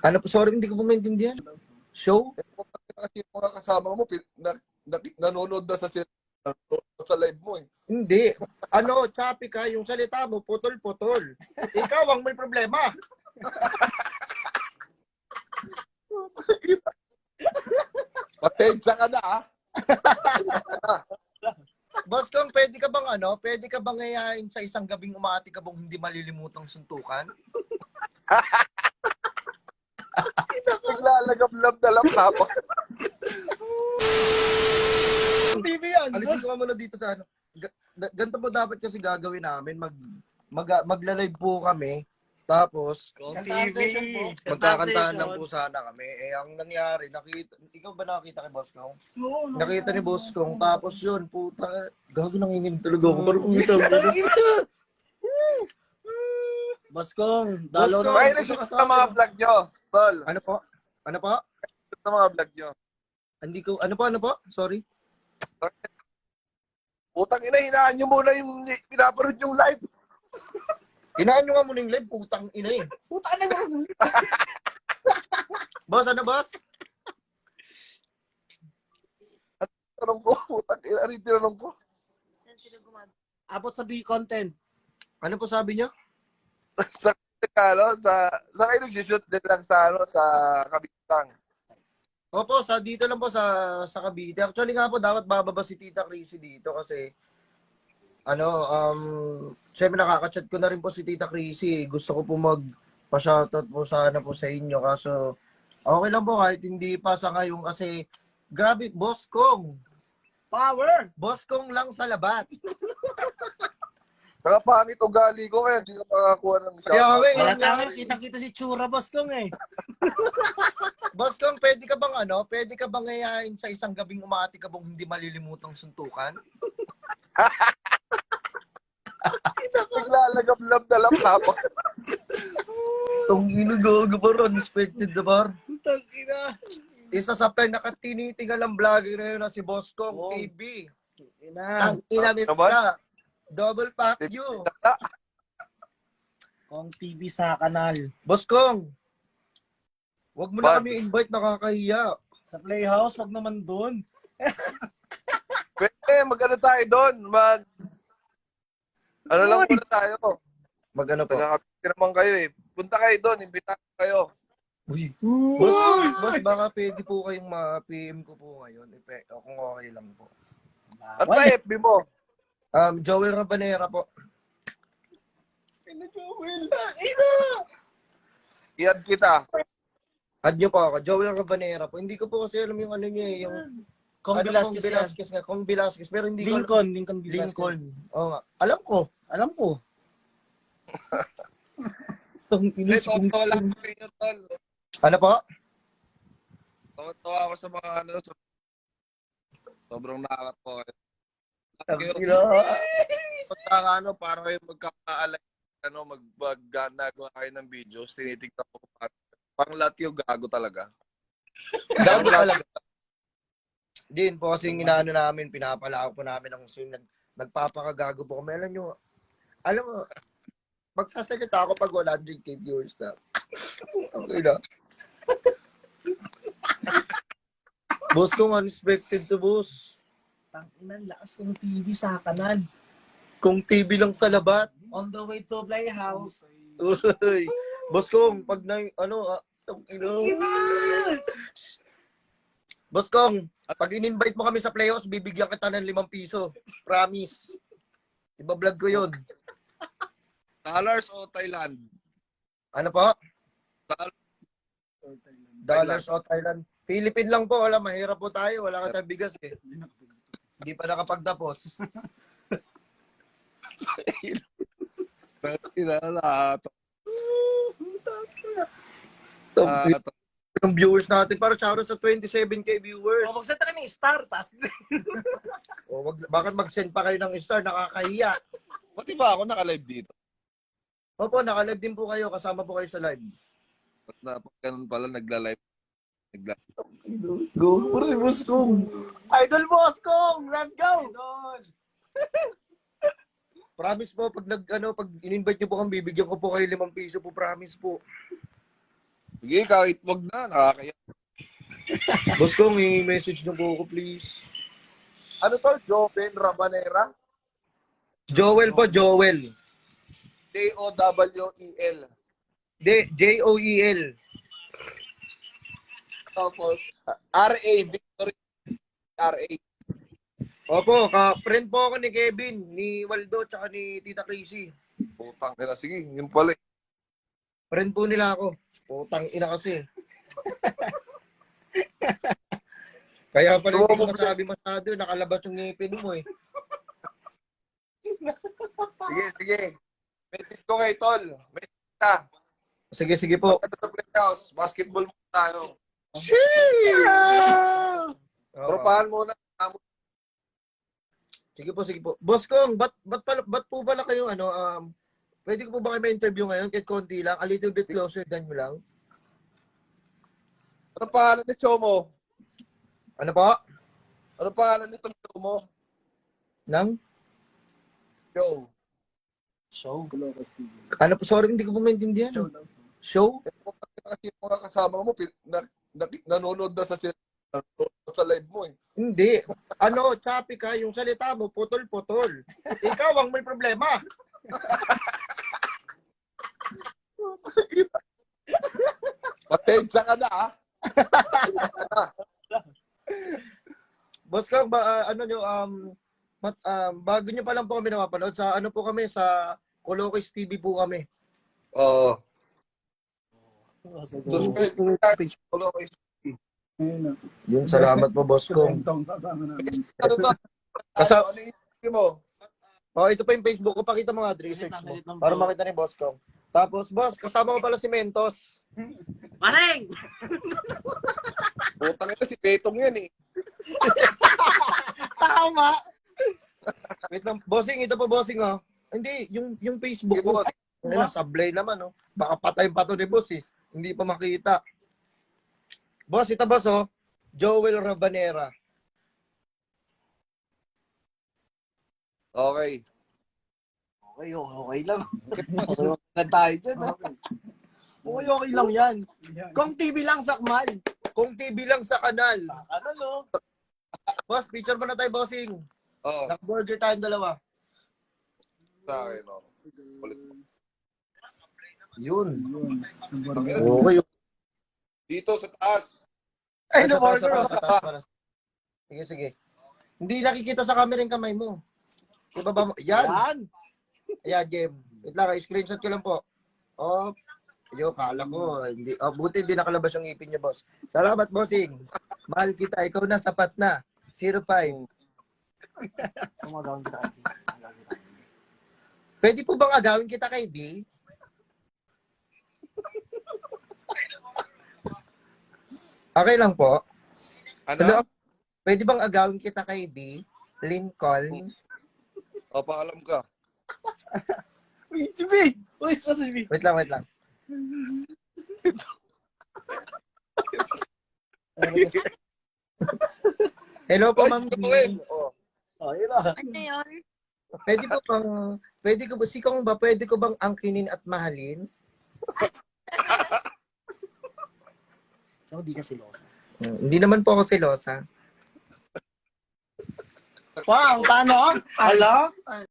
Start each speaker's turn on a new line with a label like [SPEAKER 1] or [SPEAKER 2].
[SPEAKER 1] Ano po, sorry, hindi ko po maintindihan. Show?
[SPEAKER 2] Kasi yung mga kasama mo, nanonood na sa live mo eh.
[SPEAKER 1] Hindi. Ano, choppy ka, yung salita mo, putol-putol. Ikaw ang may problema.
[SPEAKER 2] Patensya ka na ah.
[SPEAKER 1] Boss Kong, pwede ka bang ngayain sa isang gabing umati ka bang hindi malilimutang suntukan?
[SPEAKER 2] Naglalagam-lab na lang tapos.
[SPEAKER 1] TV yan. Alisin ko ka muna dito sa ano. Ganito po dapat kasi gagawin namin. Magla-live po kami. Tapos, magkakantahan lang po sana kami. Eh, ang nangyari, ikaw ba nakakita kay Boss Kong?
[SPEAKER 3] Oo,
[SPEAKER 1] Nakita ni Boss Kong. Tapos yun, puta, gago nanginginig talaga ako. Parang umisaw.
[SPEAKER 3] Boss Kong,
[SPEAKER 1] Boss Kong,
[SPEAKER 2] May nag-shoot sa mga vlog nyo, tol.
[SPEAKER 1] Ano po? Ano po?
[SPEAKER 2] Sa mga vlog nyo.
[SPEAKER 1] Hindi ko, ano po? Sorry.
[SPEAKER 2] Putang ina, hinaan nyo muna yung pinaparod yung live.
[SPEAKER 1] Inaan nyo nga muna yung live, putang ina eh.
[SPEAKER 3] Putang na mo.
[SPEAKER 1] Boss, ano boss?
[SPEAKER 2] Tanong ko, putang ina, rin tinanong ko.
[SPEAKER 3] Abot sa B-content.
[SPEAKER 1] Ano po sabi niyo?
[SPEAKER 2] Sa kayo nag-shoot din lang sa Kabitang.
[SPEAKER 1] Opo, dito lang po sa Cavite. Actually nga po, dapat bababa si Tita Chrissy dito kasi syempre nakaka-chat ko na rin po si Tita Chrissy. Gusto ko po magpa-shoutout po sana po sa inyo. Kaso, okay lang po kahit hindi pa sa ngayon kasi, grabe, Boss Kong.
[SPEAKER 3] Power!
[SPEAKER 1] Boss Kong lang sa labat.
[SPEAKER 2] Nakapangit ugali ko kaya hindi ka makakuha ng
[SPEAKER 1] Kaya
[SPEAKER 2] shoutout.
[SPEAKER 1] okay,
[SPEAKER 3] Wala tayo, kita-kita si Chura, Boss Kong eh.
[SPEAKER 1] Boss Kong, pwede ka bang ngayain sa isang gabing umati ka bang hindi malilimutang suntukan?
[SPEAKER 2] Naglalagam-lab na lang tapos.
[SPEAKER 1] Itong inugaga par, unexpected na par.
[SPEAKER 3] Putang ina.
[SPEAKER 1] Isa sa pinakatinitingalang vlogger na yun na si Boss Kong
[SPEAKER 3] Oh.
[SPEAKER 1] TV.
[SPEAKER 3] Ina.
[SPEAKER 1] Ang inamis ka. Double pack you.
[SPEAKER 3] Kong TV sa kanal.
[SPEAKER 1] Boss Kong, wag mo na
[SPEAKER 2] Bad.
[SPEAKER 1] kami invite, nakakahiya.
[SPEAKER 3] Sa Playhouse, wag naman doon.
[SPEAKER 2] Pwede, mag-ano tayo doon? Ano lang muna tayo?
[SPEAKER 1] Magano po?
[SPEAKER 2] Nagkakapit naman kayo eh. Punta kayo doon, imbita kayo.
[SPEAKER 1] Uy. Boss, baka pwede po kayong ma-PM ko po ngayon. Kung okay lang po.
[SPEAKER 2] Ano ba FB mo?
[SPEAKER 1] Joel Rabanera po.
[SPEAKER 3] Ina, Joel.
[SPEAKER 2] I-add kita.
[SPEAKER 1] Add nyo po ako. Joel Rabanera po. Hindi ko po kasi alam yung ano niya eh. Yung
[SPEAKER 3] Kong Velasquez yan.
[SPEAKER 1] Velasquez nga. Kong Velasquez. Pero hindi ko
[SPEAKER 3] Lincoln Velasquez.
[SPEAKER 1] Lincoln. Oo nga. Alam ko.
[SPEAKER 3] Alam ko.
[SPEAKER 2] Tawa lang ko inyo, tol.
[SPEAKER 1] Ano po?
[SPEAKER 2] Tawa ako sa mga sobrang nakakatawa. Para kayo magkakaalay, nagawa kayo ng videos, tinitignan ko pang lahat yung gago talaga.
[SPEAKER 1] Gago talaga. Din po kasi yung inaano namin, pinapalako po namin ang nagpapakagago po kami. Alam mo, magsasalita ako pag 100k viewers na. Okay na. Boss kong unexpected to boss.
[SPEAKER 3] Tanginan, lakas kong TV sa kanal.
[SPEAKER 1] Kung TV lang sa labat.
[SPEAKER 3] On the way to Playhouse.
[SPEAKER 1] Uy. Boss kong, pag Boss kong, pag in-invite mo kami sa playoffs, bibigyan kita ng 5 piso. Promise. Iba-vlog ko yun.
[SPEAKER 2] Dollars o Thailand?
[SPEAKER 1] Ano po?
[SPEAKER 2] Dollars.
[SPEAKER 1] Dollars o Thailand. Philippine lang po. Wala, mahirap po tayo. Wala ka tayong bigas eh. Hindi pa nakapagtapos. Yung viewers natin, para shoutout sa 27k viewers.
[SPEAKER 3] O, magsenta ka ng star, tas.
[SPEAKER 1] Bakit mag-send pa kayo ng star? Nakakahiya.
[SPEAKER 2] Pati ba ako naka-live dito?
[SPEAKER 1] Opo, naka-live din po kayo. Kasama po kayo sa live.
[SPEAKER 2] Pag ganun pala, nagla-live.
[SPEAKER 1] Go. Puro si Boss Kong.
[SPEAKER 3] Idol Boss Kong! Let's go! Idol!
[SPEAKER 1] Promise po, pag in-invite niyo po kami, bibigyan ko po kayo 5 piso po. Promise po.
[SPEAKER 2] Sige, kahit wag na. Nakakaya.
[SPEAKER 1] Boss Kong, i-message niyo po ako, please.
[SPEAKER 2] Ano to? Joven Rabanera?
[SPEAKER 1] Joel po, Joel.
[SPEAKER 2] Jowel.
[SPEAKER 1] Joel.
[SPEAKER 2] Tapos, RA, Victory. RA.
[SPEAKER 1] Opo, friend po ako ni Kevin, ni Waldo, tsaka ni Tita Casey.
[SPEAKER 2] Putang ina. Sige, yun pala.
[SPEAKER 1] Friend po nila ako. Putang ina kasi. Kaya pala hindi ko masabi masyado, nakalabas yung ngipin mo eh.
[SPEAKER 2] Sige. Message ko kay Tol. Message ka.
[SPEAKER 1] Sige po.
[SPEAKER 2] Pagkata sa playhouse, basketball muna tayo.
[SPEAKER 1] Oo.
[SPEAKER 2] Tropahan muna.
[SPEAKER 1] Sige po. Boss Kong, ba't po pala kayo, pwede ko po ba kayo ma-interview ngayon? Kahit konti lang, a little bit closer than nyo lang.
[SPEAKER 2] Ano pangalan ni Chomo?
[SPEAKER 1] Ano po?
[SPEAKER 2] Ano pangalan nitong Chomo?
[SPEAKER 1] Nang?
[SPEAKER 2] Joe.
[SPEAKER 3] Show.
[SPEAKER 1] Ano po? Sorry, hindi ko po maintindihan. Show?
[SPEAKER 2] Kasi yung mga kasama mo, nanonood na sa live mo eh.
[SPEAKER 1] Hindi. Choppy ka, yung salita mo, putol-putol. Ikaw ang may problema.
[SPEAKER 2] Patensya ka na ah.
[SPEAKER 1] Boss Kong, bago nyo pa lang po kami napapanood, sa po kami, sa Colocos TV po kami.
[SPEAKER 2] Oo.
[SPEAKER 1] Yun, salamat po, Boss Kong.
[SPEAKER 2] Ano to?
[SPEAKER 1] Kasama-
[SPEAKER 2] Ano yung mo?
[SPEAKER 1] Ito pa yung Facebook ko, pakita mo nga, research mo. Para makita ni Boss Kong. Tapos, boss, kasama ko pala si Mentos.
[SPEAKER 3] Mareng!
[SPEAKER 2] Putang ina si Betong yan eh.
[SPEAKER 3] Tama!
[SPEAKER 1] Wait lang, bossing, ito po, bossing, oh. Hindi, yung Facebook
[SPEAKER 2] Sige,
[SPEAKER 1] ko.
[SPEAKER 2] boss.
[SPEAKER 1] Sablay naman, oh. Baka patay pa to ni boss, eh. Hindi pa makita. Boss, ito, boss, oh. Joel Rabanera.
[SPEAKER 2] Okay.
[SPEAKER 3] Okay lang. Okay tayo dyan, ha? Okay lang yan. Kung TV lang sakmal.
[SPEAKER 1] Kung TV lang sa kanal.
[SPEAKER 3] Ano, no?
[SPEAKER 1] Boss, picture mo na tayo, bossing.
[SPEAKER 2] Oo.
[SPEAKER 1] Nag-burger tayong dalawa.
[SPEAKER 2] Sa akin, oh.
[SPEAKER 1] Yun.
[SPEAKER 2] Putang ina,
[SPEAKER 1] Okay.
[SPEAKER 2] dito sa taas.
[SPEAKER 3] Ay,
[SPEAKER 1] Sa
[SPEAKER 3] no,
[SPEAKER 1] taas,
[SPEAKER 3] burger.
[SPEAKER 1] sa taas. Sige. Hindi nakikita sa camera yung kamay mo. Ibaba mo. Yan.
[SPEAKER 3] Yan.
[SPEAKER 1] Ayan, game. Wait lang, screenshot ko lang po. Oh, kala ko. Hindi, buti hindi nakalabas yung ipin niyo, boss. Salamat, bossing. Mahal kita. Ikaw na, sapat na. 05.
[SPEAKER 3] Sumagawin kita.
[SPEAKER 1] Pwede po bang agawin kita kay B? Okay lang po.
[SPEAKER 2] Ano?
[SPEAKER 1] Pwede bang agawin kita kay B? Lincoln?
[SPEAKER 2] O, paalam ka.
[SPEAKER 3] Uy, si Big! Uy, sa si Big!
[SPEAKER 1] Wait lang. Hello po, Ma'am B.
[SPEAKER 2] Oh.
[SPEAKER 3] Oh, yun lang.
[SPEAKER 4] Ano yun?
[SPEAKER 1] Pwede ko bang angkinin at mahalin?
[SPEAKER 3] So, di ka silosa.
[SPEAKER 1] Hindi naman po ako selosa.
[SPEAKER 3] Wow, paano? Hello?